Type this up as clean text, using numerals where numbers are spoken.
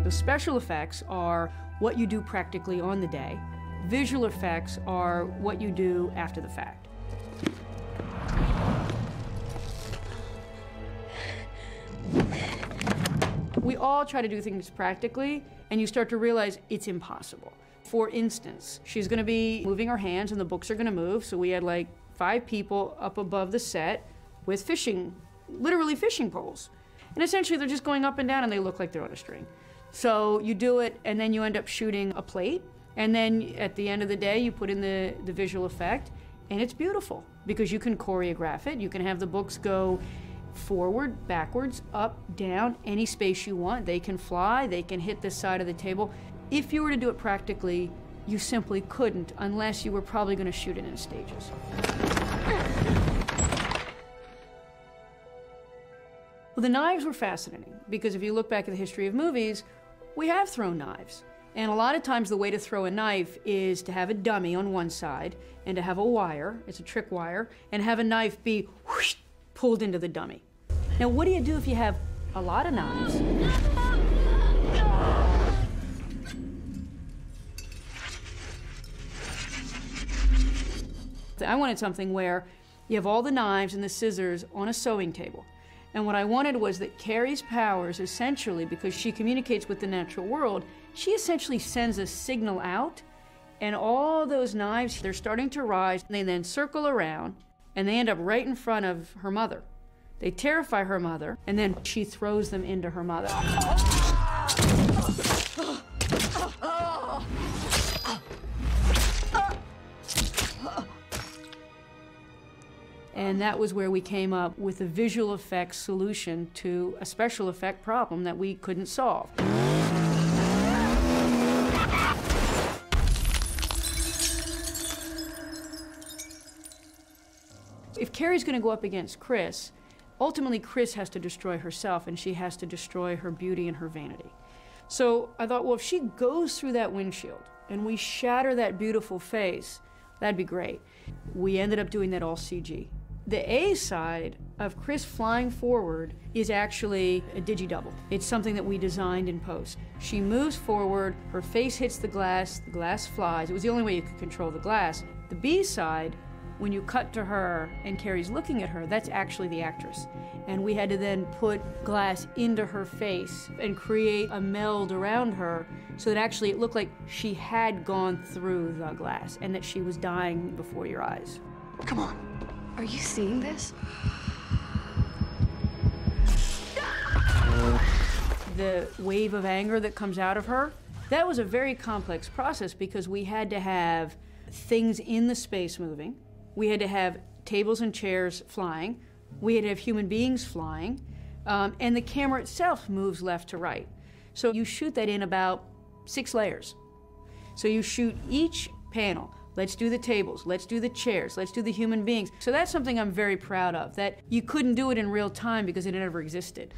The special effects are what you do practically on the day. Visual effects are what you do after the fact. We all try to do things practically, and you start to realize it's impossible. For instance, she's going to be moving her hands and the books are going to move, so we had like 5 people up above the set with literally fishing poles. And essentially they're just going up and down and they look like they're on a string. So you do it and then you end up shooting a plate, and then at the end of the day you put in the visual effect, and it's beautiful because you can choreograph it. You can have the books go forward, backwards, up, down, any space you want. They can fly, they can hit this side of the table. If you were to do it practically, you simply couldn't unless you were probably going to shoot it in stages. Well, the knives were fascinating because if you look back at the history of movies, we have thrown knives. And a lot of times the way to throw a knife is to have a dummy on one side and to have a wire, it's a trick wire, and have a knife be whoosh, pulled into the dummy. Now, what do you do if you have a lot of knives? I wanted something where you have all the knives and the scissors on a sewing table. And what I wanted was that Carrie's powers, essentially, because she communicates with the natural world, she essentially sends a signal out, and all those knives, they're starting to rise, and they then circle around, and they end up right in front of her mother. They terrify her mother, and then she throws them into her mother. And that was where we came up with a visual effects solution to a special effect problem that we couldn't solve. If Carrie's going to go up against Chris, ultimately Chris has to destroy herself, and she has to destroy her beauty and her vanity. So I thought, well, if she goes through that windshield and we shatter that beautiful face, that'd be great. We ended up doing that all CG. The A side of Chris flying forward is actually a digi-double. It's something that we designed in post. She moves forward, her face hits the glass flies. It was the only way you could control the glass. The B side, when you cut to her and Carrie's looking at her, that's actually the actress. And we had to then put glass into her face and create a meld around her so that actually it looked like she had gone through the glass and that she was dying before your eyes. Come on. Are you seeing this? The wave of anger that comes out of her, that was a very complex process because we had to have things in the space moving. We had to have tables and chairs flying. We had to have human beings flying. And the camera itself moves left to right. So you shoot that in about 6 layers. So you shoot each panel. Let's do the tables, let's do the chairs, let's do the human beings. So that's something I'm very proud of, that you couldn't do it in real time because it never existed.